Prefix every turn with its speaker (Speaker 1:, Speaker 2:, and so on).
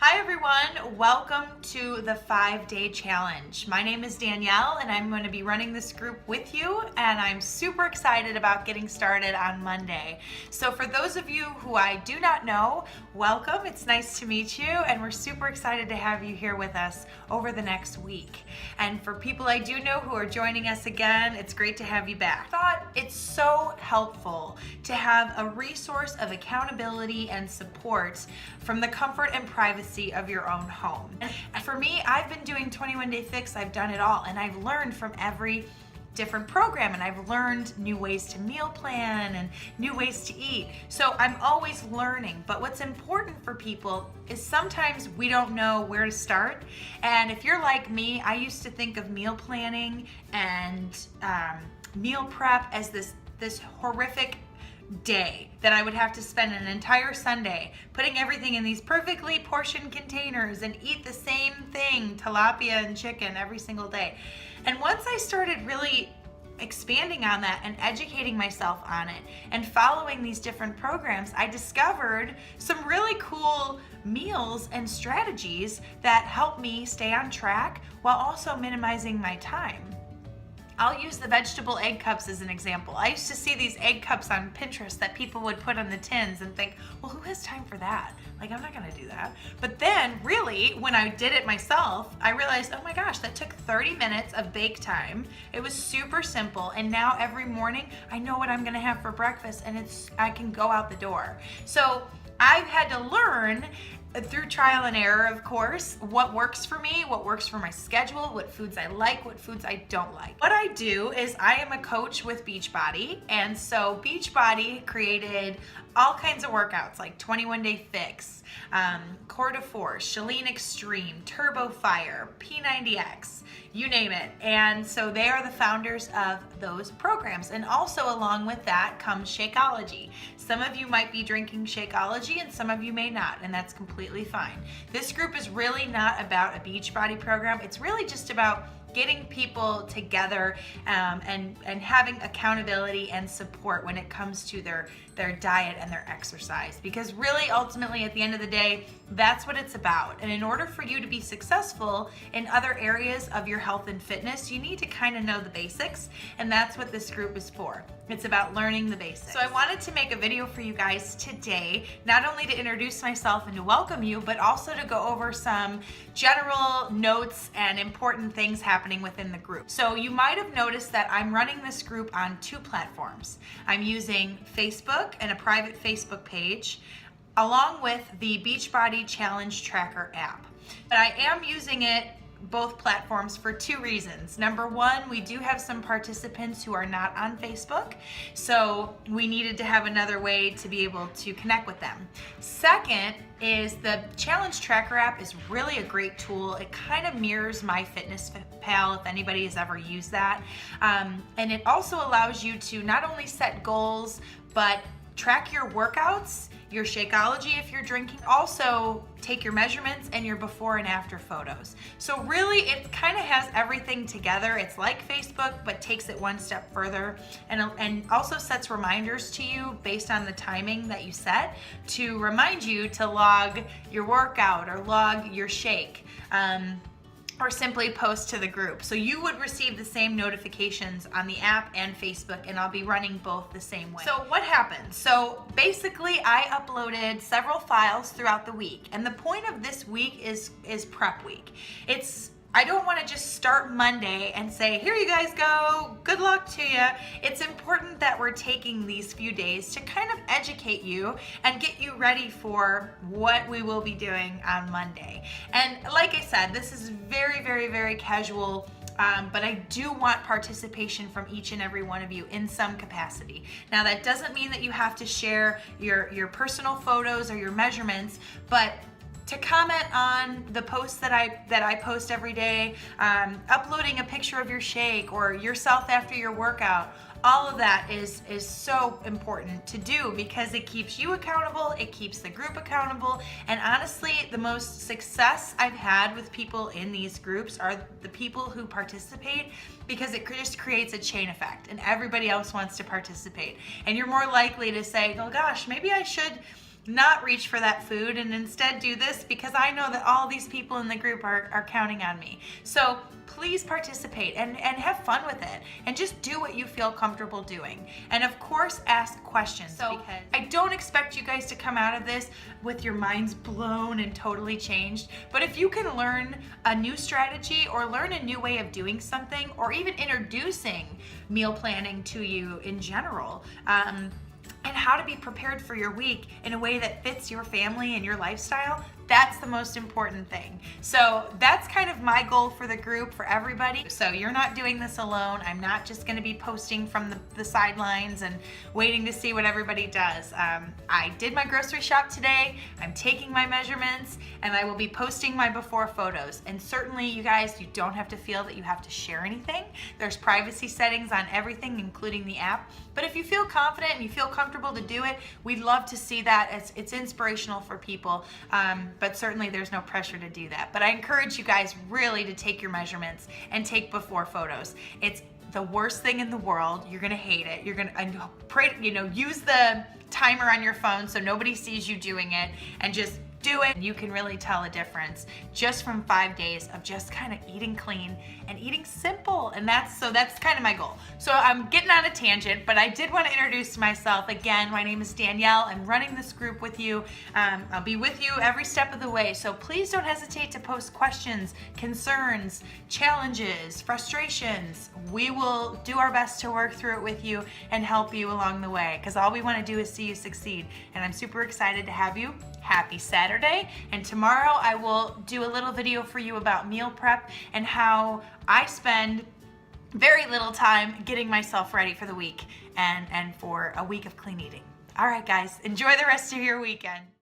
Speaker 1: Hi everyone, welcome to the 5-day challenge. My name is Danielle and I'm going to be running this group with you, and I'm super excited about getting started on Monday. So for those of you who I do not know, welcome. It's nice to meet you, and we're super excited to have you here with us over the next week. And for people I do know who are joining us again, it's great to have you back. I thought it's so helpful to have a resource of accountability and support from the comfort and privacy of your own home. And for me, I've been doing 21 Day Fix. I've done it all, and I've learned from every different program, and I've learned new ways to meal plan and new ways to eat. So I'm always learning, but what's important for people is sometimes we don't know where to start. And if you're like me, I used to think of meal planning and meal prep as this horrific day that I would have to spend an entire Sunday putting everything in these perfectly portioned containers and eat the same thing, tilapia and chicken, every single day. And once I started really expanding on that and educating myself on it and following these different programs, I discovered some really cool meals and strategies that help me stay on track while also minimizing my time. I'll use the vegetable egg cups as an example. I used to see these egg cups on Pinterest that people would put on the tins and think, well, who has time for that? Like, I'm not gonna do that. But then really, when I did it myself, I realized, oh my gosh, that took 30 minutes of bake time. It was super simple, and now every morning I know what I'm gonna have for breakfast, and I can go out the door. So I've had to learn through trial and error, of course, what works for me, what works for my schedule, what foods I like, what foods I don't like. What I do is I am a coach with Beachbody, and so Beachbody created all kinds of workouts like 21 Day Fix, Core de Force, Chalene Extreme, Turbo Fire, P90X, you name it. And so they are the founders of those programs. And also along with that comes Shakeology. Some of you might be drinking Shakeology and some of you may not, and that's completely fine. This group is really not about a Beachbody program. It's really just about getting people together and having accountability and support when it comes to their diet and their exercise. Because really, ultimately, at the end of the day, that's what it's about. And in order for you to be successful in other areas of your health and fitness, you need to kind of know the basics, and that's what this group is for. It's about learning the basics. So I wanted to make a video for you guys today, not only to introduce myself and to welcome you, but also to go over some general notes and important things happening within the group. So you might have noticed that I'm running this group on 2 platforms. I'm using Facebook and a private Facebook page, along with the Beachbody Challenge Tracker app. But I am using it both platforms for 2 reasons. Number one, we do have some participants who are not on Facebook, so we needed to have another way to be able to connect with them. Second is the Challenge Tracker app is really a great tool. It kind of mirrors MyFitnessPal, if anybody has ever used that. And it also allows you to not only set goals, but track your workouts, your Shakeology if you're drinking, also take your measurements and your before and after photos. So really, it kind of has everything together. It's like Facebook, but takes it one step further, and also sets reminders to you based on the timing that you set to remind you to log your workout or log your shake. Or simply post to the group. So you would receive the same notifications on the app and Facebook, and I'll be running both the same way. So what happened? So basically, I uploaded several files throughout the week, and the point of this week is prep week. I don't want to just start Monday and say, here you guys go, good luck to you. It's important that we're taking these few days to kind of educate you and get you ready for what we will be doing on Monday. And like I said, this is very, very, very casual, but I do want participation from each and every one of you in some capacity. Now, that doesn't mean that you have to share your personal photos or your measurements, but to comment on the posts that I post every day, uploading a picture of your shake or yourself after your workout, all of that is so important to do because it keeps you accountable, it keeps the group accountable, and honestly, the most success I've had with people in these groups are the people who participate, because it just creates a chain effect and everybody else wants to participate. And you're more likely to say, oh gosh, maybe I should not reach for that food and instead do this because I know that all these people in the group are counting on me. So please participate and have fun with it and just do what you feel comfortable doing. And of course, ask questions. So because I don't expect you guys to come out of this with your minds blown and totally changed. But if you can learn a new strategy or learn a new way of doing something or even introducing meal planning to you in general, and how to be prepared for your week in a way that fits your family and your lifestyle, that's the most important thing. So that's kind of my goal for the group, for everybody. So you're not doing this alone. I'm not just gonna be posting from the sidelines and waiting to see what everybody does. I did my grocery shop today. I'm taking my measurements and I will be posting my before photos. And certainly you guys, you don't have to feel that you have to share anything. There's privacy settings on everything, including the app. But if you feel confident and you feel comfortable to do it, we'd love to see that. It's inspirational for people. But certainly there's no pressure to do that. But I encourage you guys really to take your measurements and take before photos. It's the worst thing in the world. You're gonna hate it. You're gonna use the timer on your phone so nobody sees you doing it, and just do it. You can really tell a difference just from 5 days of just kind of eating clean and eating simple. And that's kind of my goal. So I'm getting on a tangent, but I did want to introduce myself again. My name is Danielle. I'm running this group with you. I'll be with you every step of the way. So please don't hesitate to post questions, concerns, challenges, frustrations. We will do our best to work through it with you and help you along the way, because all we want to do is see you succeed. And I'm super excited to have you. Happy Saturday. And tomorrow I will do a little video for you about meal prep and how I spend very little time getting myself ready for the week and for a week of clean eating. All right, guys, enjoy the rest of your weekend.